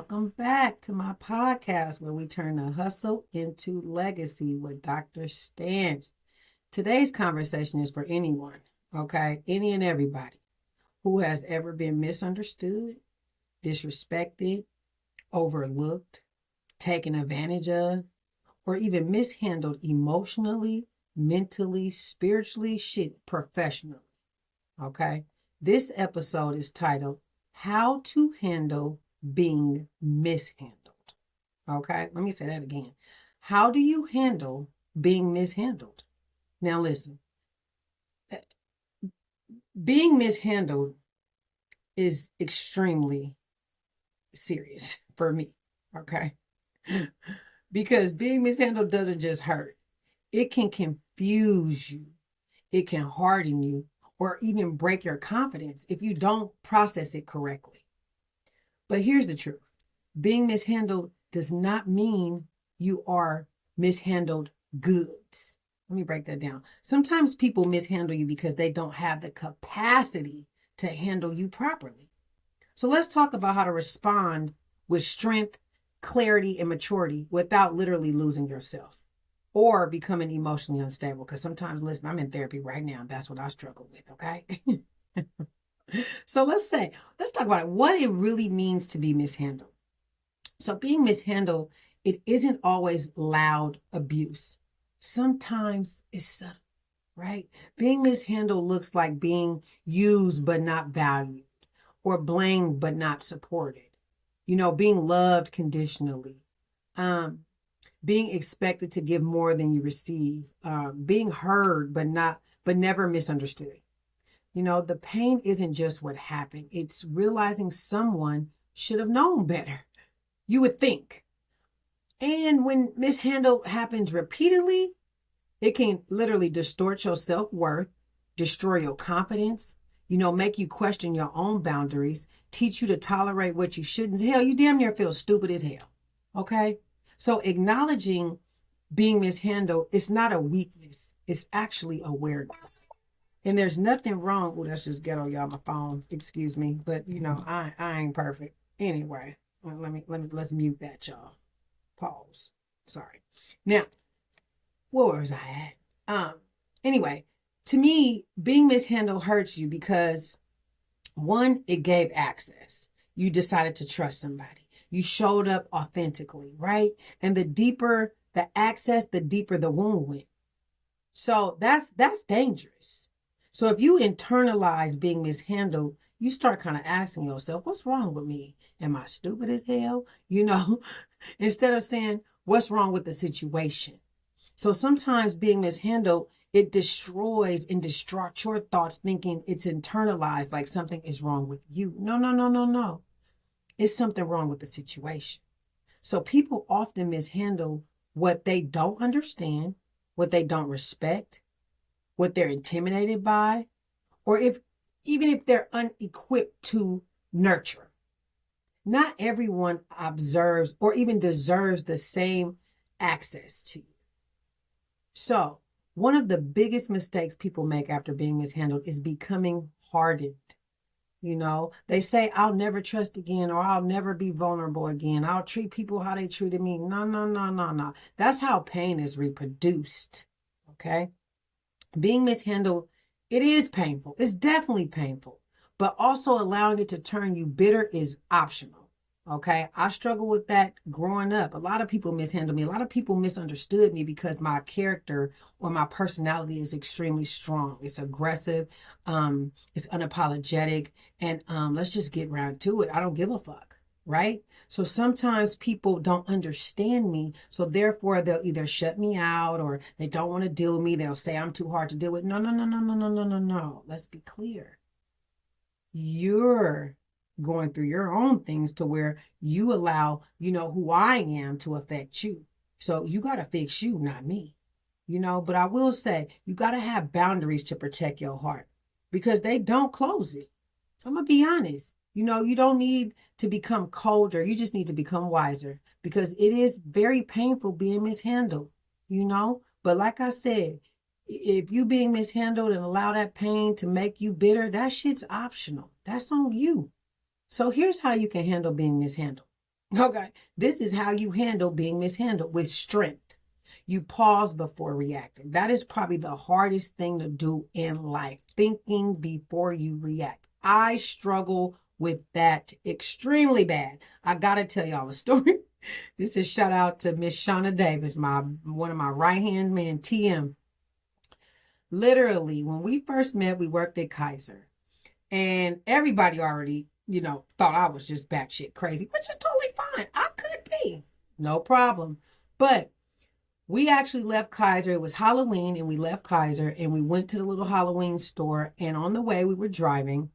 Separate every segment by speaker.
Speaker 1: welcome back to my podcast where we turn the hustle into legacy with Dr. Stance. Today's conversation is for anyone, okay? Any and everybody who has ever been misunderstood, disrespected, overlooked, taken advantage of, or even mishandled emotionally, mentally, spiritually, professionally, okay? This episode is titled How to Handle Being Mishandled. Okay, let me say that again. How do you handle being mishandled? Now, listen, being mishandled is extremely serious for me. Okay, because being mishandled doesn't just hurt, it can confuse you, it can harden you, or even break your confidence if you don't process it correctly. But here's the truth. Being mishandled does not mean you are mishandled goods. Let me break that down. Sometimes people mishandle you because they don't have the capacity to handle you properly. So let's talk about how to respond with strength, clarity, and maturity without literally losing yourself or becoming emotionally unstable. Because sometimes, listen, I'm in therapy right now. That's what I struggle with, okay? So let's talk about what it really means to be mishandled. So being mishandled, it isn't always loud abuse. Sometimes it's subtle, right? Being mishandled looks like being used but not valued, or blamed but not supported. Being loved conditionally, being expected to give more than you receive, being heard but never misunderstood. The pain isn't just what happened. It's realizing someone should have known better. You would think. And when mishandle happens repeatedly, it can literally distort your self-worth, destroy your confidence, make you question your own boundaries, teach you to tolerate what you shouldn't. Hell, you damn near feel stupid as hell. Okay? So acknowledging being mishandled is not a weakness. It's actually awareness. And there's nothing wrong. Oh, that's just ghetto, y'all. My phone. Excuse me. But I ain't perfect. Anyway, let's mute that, y'all. Pause. Sorry. Now, where was I at? Anyway, to me, being mishandled hurts you because one, it gave access. You decided to trust somebody. You showed up authentically, right? And the deeper the access, the deeper the wound went. So that's dangerous. So if you internalize being mishandled, you start kind of asking yourself, what's wrong with me? Am I stupid as hell? Instead of saying, what's wrong with the situation? So sometimes being mishandled, it destroys and distracts your thoughts thinking it's internalized, like something is wrong with you. No. It's something wrong with the situation. So people often mishandle what they don't understand, what they don't respect, what they're intimidated by, or even if they're unequipped to nurture. Not everyone observes or even deserves the same access to you. So one of the biggest mistakes people make after being mishandled is becoming hardened. They say, I'll never trust again, or I'll never be vulnerable again. I'll treat people how they treated me. No. That's how pain is reproduced. Okay. Being mishandled, it is painful. It's definitely painful, but also allowing it to turn you bitter is optional. Okay. I struggle with that growing up. A lot of people mishandled me. A lot of people misunderstood me because my character or my personality is extremely strong. It's aggressive. It's unapologetic. And let's just get right to it. I don't give a fuck. Right? So sometimes people don't understand me. So therefore they'll either shut me out or they don't want to deal with me. They'll say I'm too hard to deal with. No. Let's be clear. You're going through your own things to where you allow, who I am to affect you. So you got to fix you, not me, but I will say you got to have boundaries to protect your heart because they don't close it. I'm going to be honest. You don't need to become colder. You just need to become wiser because it is very painful being mishandled, But like I said, if you being mishandled and allow that pain to make you bitter, that shit's optional. That's on you. So here's how you can handle being mishandled. Okay. This is how you handle being mishandled, with strength. You pause before reacting. That is probably the hardest thing to do in life, thinking before you react. I struggle with that extremely bad. I got to tell y'all a story. This is shout out to Miss Shauna Davis, one of my right-hand men, TM. Literally, when we first met, we worked at Kaiser. And everybody already, thought I was just batshit crazy, which is totally fine. I could be. No problem. But we actually left Kaiser. It was Halloween, and we left Kaiser, and we went to the little Halloween store. And on the way we were driving,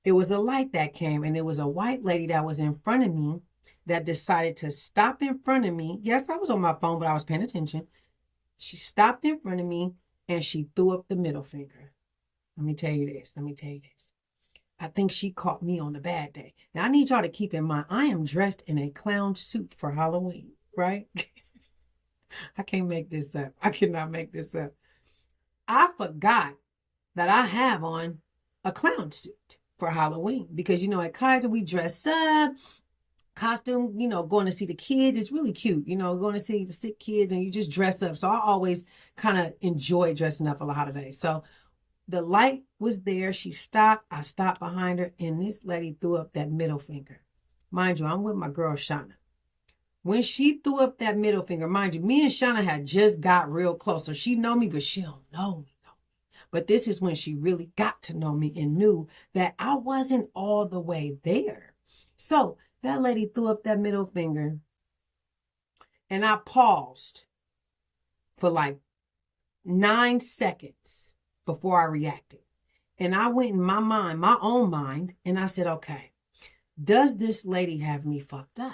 Speaker 1: it was a light that came, and it was a white lady that was in front of me that decided to stop in front of me. Yes, I was on my phone, but I was paying attention. She stopped in front of me, and she threw up the middle finger. Let me tell you this. I think she caught me on a bad day. Now, I need y'all to keep in mind, I am dressed in a clown suit for Halloween, right? I can't make this up. I cannot make this up. I forgot that I have on a clown suit for Halloween because, at Kaiser, we dress up, costume, going to see the kids. It's really cute, going to see the sick kids and you just dress up. So I always kind of enjoy dressing up for the holidays. So the light was there. She stopped. I stopped behind her, and this lady threw up that middle finger. Mind you, I'm with my girl, Shauna. When she threw up that middle finger, mind you, me and Shauna had just got real close. So she know me, but she don't know me. But this is when she really got to know me and knew that I wasn't all the way there. So that lady threw up that middle finger, and I paused for like 9 seconds before I reacted. And I went in my own mind, and I said, okay, does this lady have me fucked up?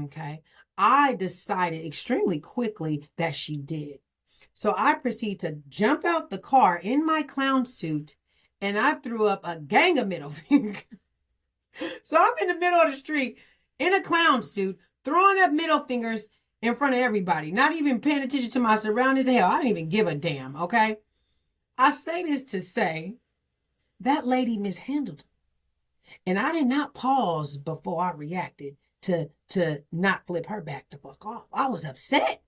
Speaker 1: Okay. I decided extremely quickly that she did. So I proceed to jump out the car in my clown suit, and I threw up a gang of middle fingers. So I'm in the middle of the street in a clown suit, throwing up middle fingers in front of everybody, not even paying attention to my surroundings. Hell, I didn't even give a damn, okay? I say this to say that lady mishandled me. And I did not pause before I reacted to not flip her back the fuck off. I was upset.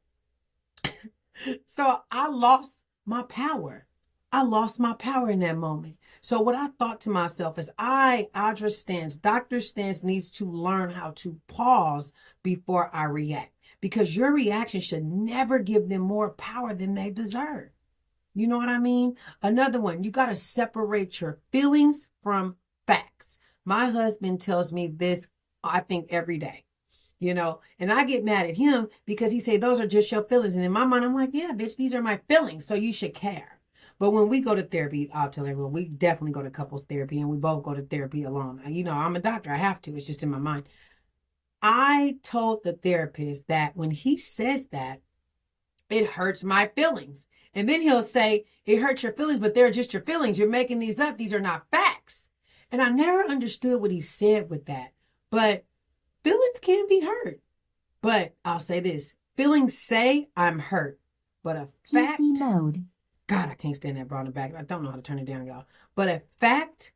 Speaker 1: So I lost my power. I lost my power in that moment. So what I thought to myself is Dr. Stance needs to learn how to pause before I react, because your reaction should never give them more power than they deserve. You know what I mean? Another one, you got to separate your feelings from facts. My husband tells me this, I think, every day. And I get mad at him because he say those are just your feelings. And in my mind, I'm like, yeah, bitch, these are my feelings. So you should care. But when we go to therapy, I'll tell everyone, we definitely go to couples therapy, and we both go to therapy alone. I'm a doctor. I have to. It's just in my mind. I told the therapist that when he says that, it hurts my feelings. And then he'll say, it hurts your feelings, but they're just your feelings. You're making these up. These are not facts. And I never understood what he said with that. But feelings can be hurt. But I'll say this. Feelings say I'm hurt. But a fact... PC mode. God, I can't stand that bra in the back. I don't know how to turn it down, y'all. But a fact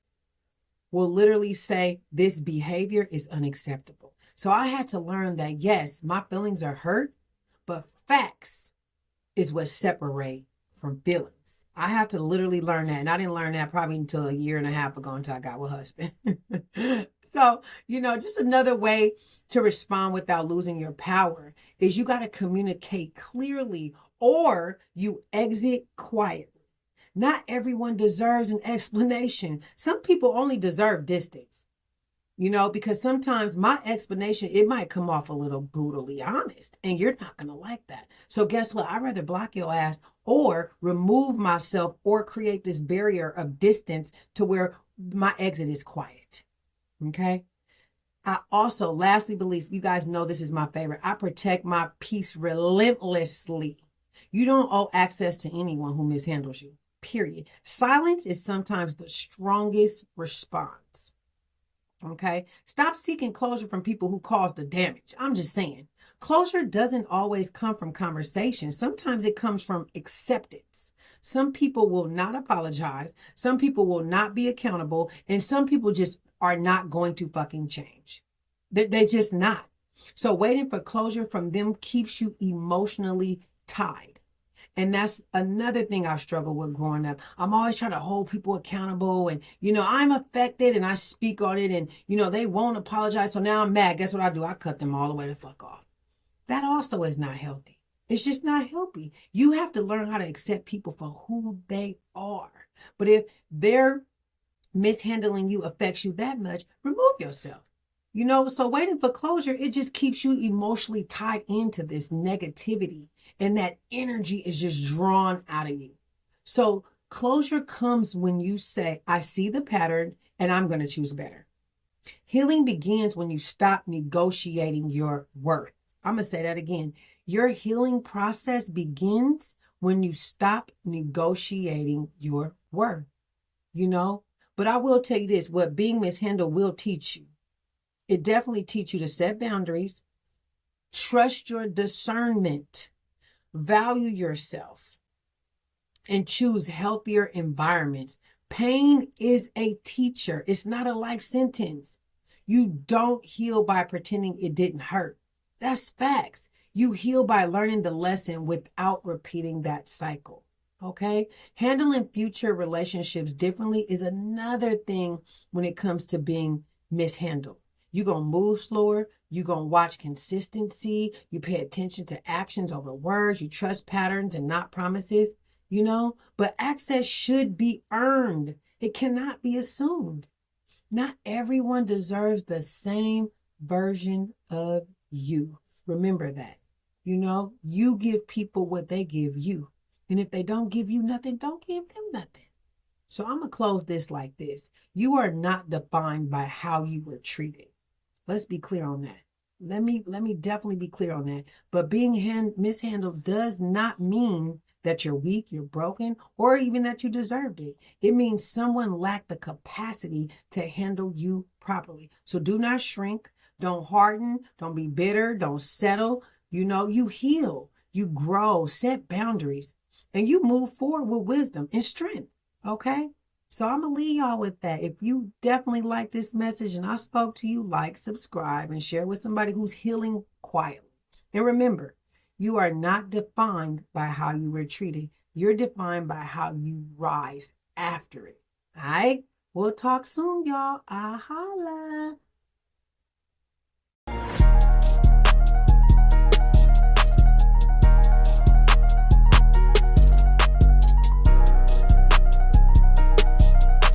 Speaker 1: will literally say this behavior is unacceptable. So I had to learn that, yes, my feelings are hurt, but facts is what separate from feelings. I had to literally learn that. And I didn't learn that probably until a year and a half ago, until I got with husband. So, just another way to respond without losing your power is you got to communicate clearly, or you exit quietly. Not everyone deserves an explanation. Some people only deserve distance. Because sometimes my explanation, it might come off a little brutally honest, and you're not going to like that. So guess what? I'd rather block your ass or remove myself or create this barrier of distance to where my exit is quiet. Okay? I also, lastly, believe, you guys know this is my favorite. I protect my peace relentlessly. You don't owe access to anyone who mishandles you, period. Silence is sometimes the strongest response. Okay? Stop seeking closure from people who caused the damage. I'm just saying. Closure doesn't always come from conversation. Sometimes it comes from acceptance. Some people will not apologize. Some people will not be accountable. And some people just are not going to fucking change. They're just not. So waiting for closure from them keeps you emotionally tied. And that's another thing I've struggled with growing up. I'm always trying to hold people accountable. And, I'm affected and I speak on it. And, they won't apologize. So now I'm mad. Guess what I do? I cut them all the way the fuck off. That also is not healthy. It's just not healthy. You have to learn how to accept people for who they are. But if their mishandling you affects you that much, remove yourself. So waiting for closure, it just keeps you emotionally tied into this negativity, and that energy is just drawn out of you. So closure comes when you say, I see the pattern and I'm going to choose better. Healing begins when you stop negotiating your worth. I'm going to say that again. Your healing process begins when you stop negotiating your worth, But I will tell you this, what being mishandled will teach you. It definitely teaches you to set boundaries, trust your discernment, value yourself, and choose healthier environments. Pain is a teacher. It's not a life sentence. You don't heal by pretending it didn't hurt. That's facts. You heal by learning the lesson without repeating that cycle. Okay? Handling future relationships differently is another thing when it comes to being mishandled. You're going to move slower. You're going to watch consistency. You pay attention to actions over words. You trust patterns and not promises, But access should be earned. It cannot be assumed. Not everyone deserves the same version of you. Remember that. You give people what they give you. And if they don't give you nothing, don't give them nothing. So I'm going to close this like this. You are not defined by how you were treated. Let's be clear on that. Let me definitely be clear on that. But being mishandled does not mean that you're weak, you're broken, or even that you deserved it. It means someone lacked the capacity to handle you properly. So do not shrink, don't harden, don't be bitter, don't settle. You heal, you grow, set boundaries, and you move forward with wisdom and strength. Okay? So I'm going to leave y'all with that. If you definitely like this message and I spoke to you, like, subscribe, and share with somebody who's healing quietly. And remember, you are not defined by how you were treated. You're defined by how you rise after it. All right? We'll talk soon, y'all. I holla.